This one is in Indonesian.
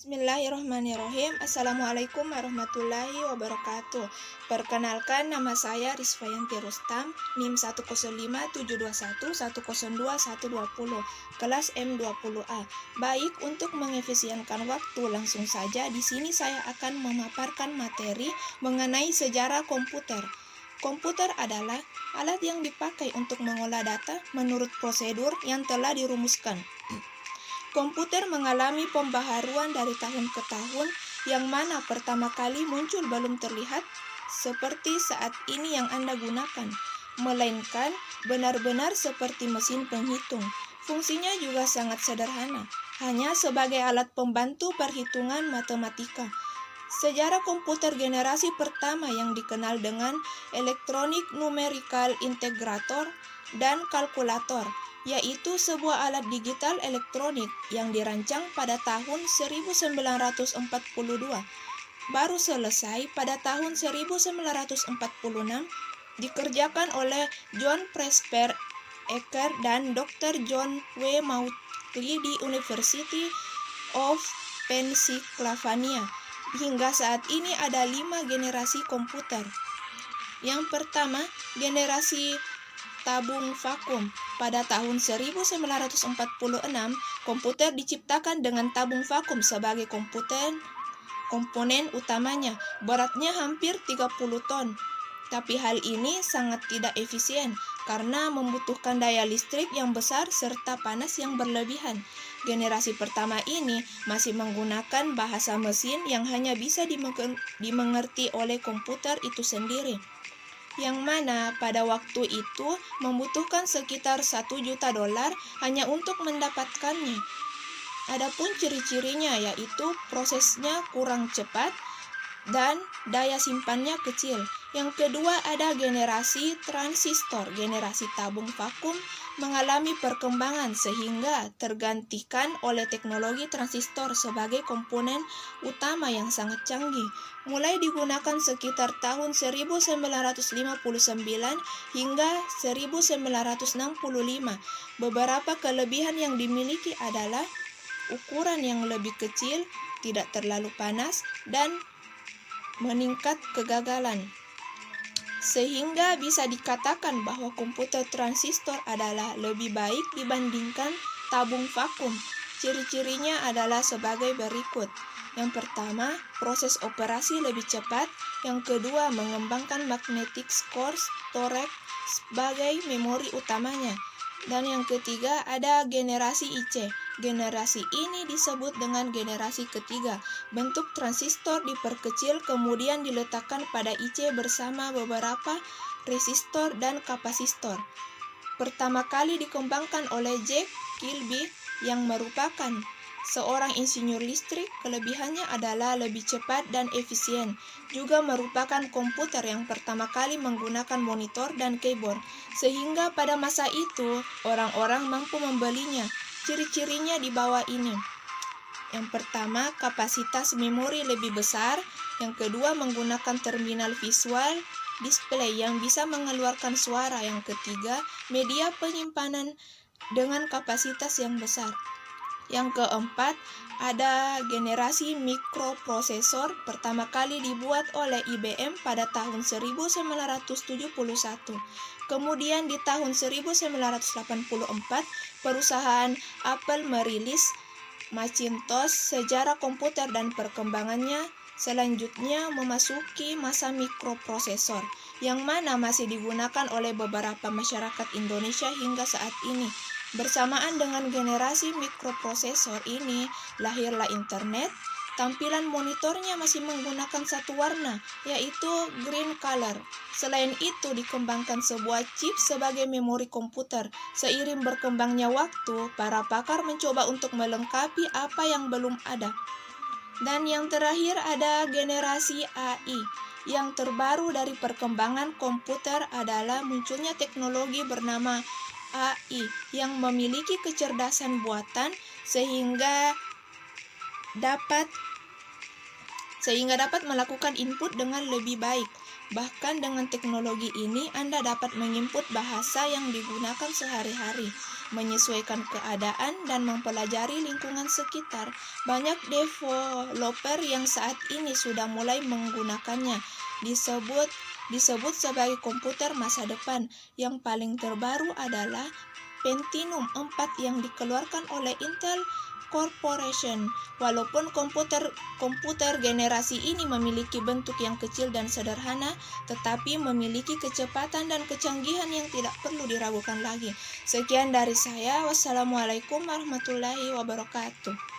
Bismillahirrahmanirrahim. Assalamualaikum warahmatullahi wabarakatuh. Perkenalkan, nama saya Rizfayanti Rustam, NIM 1057211021120, kelas M20A. Baik, untuk mengefisienkan waktu, langsung saja di sini saya akan memaparkan materi mengenai sejarah komputer. Komputer adalah alat yang dipakai untuk mengolah data menurut prosedur yang telah dirumuskan. Komputer mengalami pembaharuan dari tahun ke tahun, yang mana pertama kali muncul belum terlihat seperti saat ini yang Anda gunakan, melainkan benar-benar seperti mesin penghitung. Fungsinya juga sangat sederhana, hanya sebagai alat pembantu perhitungan matematika. Sejarah komputer generasi pertama yang dikenal dengan Electronic Numerical Integrator dan kalkulator, yaitu sebuah alat digital elektronik yang dirancang pada tahun 1942. Baru selesai pada tahun 1946 dikerjakan oleh John Presper Ecker dan Dr. John W. Mauchly di University of Pennsylvania. Hingga saat ini ada 5 generasi komputer. Yang pertama, generasi tabung vakum. Pada tahun 1946, komputer diciptakan dengan tabung vakum sebagai komponen utamanya. Beratnya hampir 30 ton. Tapi hal ini sangat tidak efisien karena membutuhkan daya listrik yang besar serta panas yang berlebihan. Generasi pertama ini masih menggunakan bahasa mesin yang hanya bisa dimengerti oleh komputer itu sendiri, yang mana pada waktu itu membutuhkan sekitar $1 juta hanya untuk mendapatkannya. Adapun ciri-cirinya yaitu prosesnya kurang cepat dan daya simpannya kecil. Yang kedua, ada generasi transistor. Generasi tabung vakum mengalami perkembangan sehingga tergantikan oleh teknologi transistor sebagai komponen utama yang sangat canggih. Mulai digunakan sekitar tahun 1959 hingga 1965. Beberapa kelebihan yang dimiliki adalah ukuran yang lebih kecil, tidak terlalu panas, dan meningkat kegagalan. Sehingga bisa dikatakan bahwa komputer transistor adalah lebih baik dibandingkan tabung vakum. Ciri-cirinya adalah sebagai berikut. Yang pertama, proses operasi lebih cepat. Yang kedua, mengembangkan magnetic core storage sebagai memori utamanya. Dan yang ketiga, ada generasi IC. Generasi ini disebut dengan generasi ketiga. Bentuk transistor diperkecil kemudian diletakkan pada IC bersama beberapa resistor dan kapasitor. Pertama kali dikembangkan oleh Jack Kilby yang merupakan seorang insinyur listrik. Kelebihannya adalah lebih cepat dan efisien. Juga merupakan komputer yang pertama kali menggunakan monitor dan keyboard, sehingga pada masa itu orang-orang mampu membelinya. Ciri-cirinya di bawah ini. Yang pertama, kapasitas memori lebih besar. Yang kedua, menggunakan terminal visual display yang bisa mengeluarkan suara. Yang ketiga, media penyimpanan dengan kapasitas yang besar. Yang keempat, ada generasi mikroprosesor, pertama kali dibuat oleh IBM pada tahun 1971. Kemudian di tahun 1984, perusahaan Apple merilis Macintosh. Sejarah komputer dan perkembangannya selanjutnya memasuki masa mikroprosesor, yang mana masih digunakan oleh beberapa masyarakat Indonesia hingga saat ini. Bersamaan dengan generasi mikroprosesor ini, lahirlah internet. Tampilan monitornya masih menggunakan satu warna, yaitu green color. Selain itu, dikembangkan sebuah chip sebagai memori komputer. Seiring berkembangnya waktu, para pakar mencoba untuk melengkapi apa yang belum ada. Dan yang terakhir ada generasi AI. Yang terbaru dari perkembangan komputer adalah munculnya teknologi bernama AI yang memiliki kecerdasan buatan sehingga dapat melakukan input dengan lebih baik. Bahkan dengan teknologi ini Anda dapat menginput bahasa yang digunakan sehari-hari. menyesuaikan keadaan, dan mempelajari lingkungan sekitar. Banyak developer yang saat ini sudah mulai menggunakannya. Disebut sebagai komputer masa depan. Yang paling terbaru adalah Pentium 4 yang dikeluarkan oleh Intel Corporation. Walaupun komputer generasi ini memiliki bentuk yang kecil dan sederhana, tetapi memiliki kecepatan dan kecanggihan yang tidak perlu diragukan lagi. Sekian dari saya. Wassalamualaikum warahmatullahi wabarakatuh.